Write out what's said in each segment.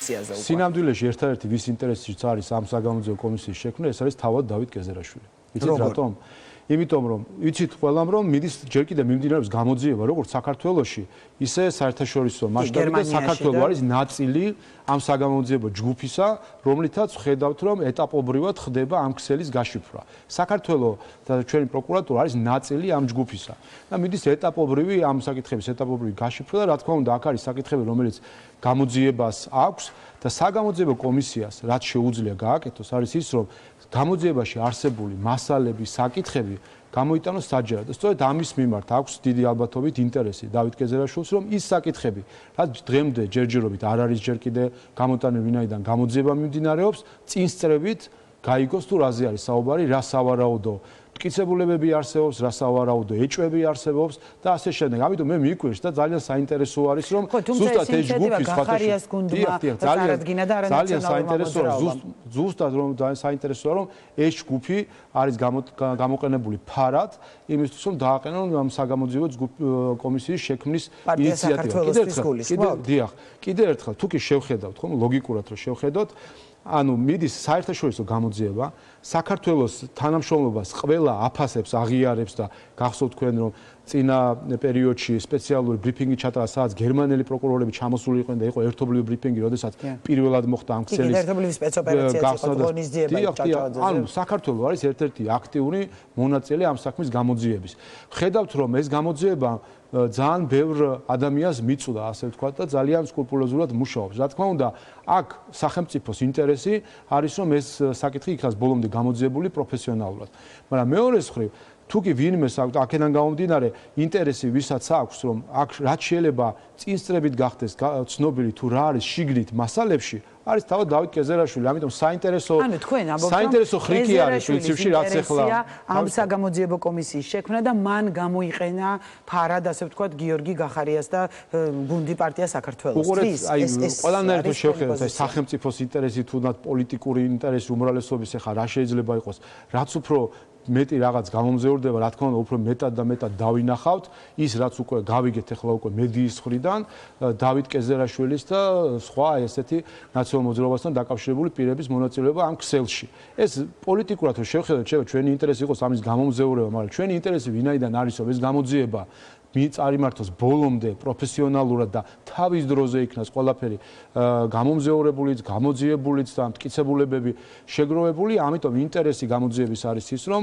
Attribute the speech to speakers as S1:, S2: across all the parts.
S1: პოზიციაზე უკვე.
S2: სინამდვილეში ერთადერთი ვის ინტერესიც არის ამ საგამოძიებო კომისიის შექმნა, ეს არის თავად დავით გეზერაშვილი. იცით რატომ? იმიტომ რომ იცით ყველამ რომ მიდის ჯერ კიდევ მიმდინარეობს გამოძიება როგორც საქართველოში, ისე საერთაშორისო მასშტაბით და საქართველო არის ნაწილი ამ საგამოძიებო ჯგუფისა, რომლითაც ხედავთ რომ ეტაპობრივად ხდება ამ ქსელის გაშიფრვა. საქართველო და ჩვენი პროკურატურა არის ნაწილი ამ ჯგუფისა. და მიდის ეტაპობრივი ამ საკითხების ეტაპობრივი გაშიფრვა და რა თქმა უნდა აქ არის საკითხები რომელიც გამოძიებას აქვს და საგამოძიებო კომისიას რაც შეუძლია გააკეთოს არის ის რომ გამოძიებაში არსებული მასალები, საკითხები გამოიტანოს საჯაროდ. სწორედ ამის მიმართ აქვს დიდი ალბათობით ინტერესი დავით გეზერაშვილს, რომ ის საკითხები, რაც დღემდე ჯერჯერობით არ არის ჯერ კიდე გამოტანილი, ვინაიდან გამოძიება მიმდინარეობს, წინსწრებით გაიგოს თუ რაზე არის საუბარი, რა სავარაუდო მტკიცებულებები არსებობს, რა სავარაუდო ეჭვები არსებობს და ასე შემდეგ. ამიტომ მე მიკვირს და ძალიან საინტერესო არის რომ
S1: ზუსტად ეს ჯგუფი
S2: ძალიან საინტერესოა ზუსტად რომ საინტერესოა რომ ეს ჯგუფი არის გამოყენებული ფარად იმისთვის რომ დააყენონ ამ საგამოძიებო კომისიის შექმნის ინიციატივა. კიდევ ერთხელ თუ კი შევხედავთ ხომ ლოგიკურად რომ შევხედოთ ანუ მიდის საერთაშორისო გამოძიება საქართველოს თანამშრომლობას ყველა აფასებს აღიარებს და გახსოვთ თქვენ რომ წინა პერიოდში სპეციალური ბრიფინგი ჩატარა სადაც გერმანელი პროკურორები ჩამოსული იყვნენ და იყო ერთობლივი ბრიფინგი როდესაც პირველად მოხდა ამ ქსელის
S1: ერთობლივი სპეცოპერაცია იყო ღონისძიება ჩაჭაოძეზე
S2: ანუ საქართველო არის ერთ-ერთი აქტიური მონაწილე ამ საქმის გამოძიების ხედავთ რომ ეს გამოძიება ძალიან ბევრ ადამიანს მიწვდა ასე ვთქვათ და ძალიან სკრუპულოზურად მუშაობს. რა თქმა უნდა, აქ სახელმწიფოს ინტერესი არის რომ ეს საკითხი იქნას ბოლომდე გამოძიებული პროფესიონალურად. მაგრამ მეორეს მხრივ თუ კი ვინმეს აქვს აქედან გამომდინარე ინტერესი ვისაც აქვს რომ აქ რაც შეიძლება წინსწრებით გახდეს ცნობილი თუ რა არის შიგნით მასალებში არის თავად დავით გეზერაშვილი. ამიტომ საინტერესო ხრიკი არის პრინციპში რაც ახლა
S1: ამ საგამოძიებო კომისიის შექმნა და მან გამოიყენა ფარად ასე ვთქვათ გიორგი გახარიას და გუნდი პარტია საქართველოსთვის.
S2: ყველანაირად შევხედოთ ეს სახელმწიფოს ინტერესი თუნდაც პოლიტიკური ინტერესი უმრავლესობის ახლა რა შეიძლება იყოს რაც უფრო მეტი რაღაც გამომზეურდება, რა თქმა უნდა, უფრო მეტად და მეტად დავინახავთ ის, რაც უკვე გავიგეთ ახლა უკვე მედიის მხრიდან, დავით გეზერაშვილის და სხვა ესეთი ნაციონალურ მოძრაობასთან დაკავშირებული პირების მონაწილეობა ამ ქსელში. ეს პოლიტიკურად რო შევხედოთ, ჩვენი ინტერესი იყოს ამის გამომზეურება, მაგრამ ჩვენი ინტერესი ვინაიდან არის, რომ ეს გამოძიება წარიმართოს ბოლომდე პროფესიონალურად და თავის დროზე იქნას ყველაფერი გამომზეურებულიც, გამოძიებულიც და მტკიცებულებები შეგროვებული, ამიტომ ინტერესი გამოძიების არის ის, რომ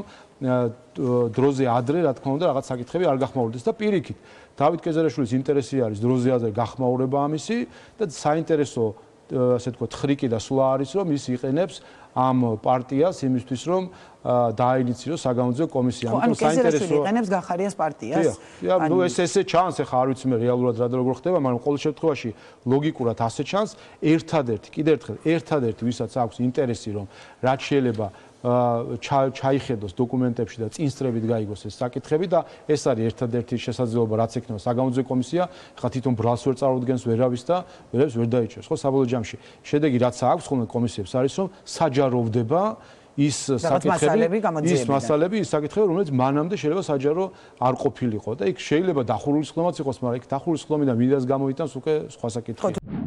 S2: დროზე ადრე, რა თქმა უნდა, რაღაც საკითხები არ გახმაურდეს და პირიქით, დავით გეზერაშვილის ინტერესი არის დროზე ადრე გახმაურება ამისი და საინტერესო ასე ვთქვათ, ხრიკი და სვლა არის, რომ ის იყენებს ამ პარტიას იმისთვის, რომ დააინიციოს საგამოძიებო კომისია.
S1: ამიტომ საინტერესოა იყენებს გახარიას პარტიას.
S2: ანუ ესე ჩანს, ახლა არ ვიცი მე რეალურად რა როგორ ხდება, მაგრამ ყოველ შემთხვევაში ლოგიკურად ასე ჩანს, კიდევ ერთხელ ვისაც აქვს ინტერესი, რომ რაც შეიძლება ჩაიხედოს დოკუმენტებში და წინსწრებით გაიგოს ეს საკითხები და ეს არის ერთადერთი შესაძლებლობა რაც ექნება საგამოძიებო კომისია, ხა თვითონ ბრალს ვერ წარუდგენს ვერავის და ვერებს ვერ დაიჭერს. ხო, საბოლოო ჯამში შედეგი რაც აქვს ხოლმე კომისიებს არის რომ საჯაროვდება ის მასალები, ის საკითხები, რომელიც მანამდე შეიძლება საჯარო არ ყოფილიყო და იქ შეიძლება დახურული სხდომაც იყოს, მაგრამ იქ დახურული სხდომიდან მინდას გამოიტანს უკვე სხვა საკითხი.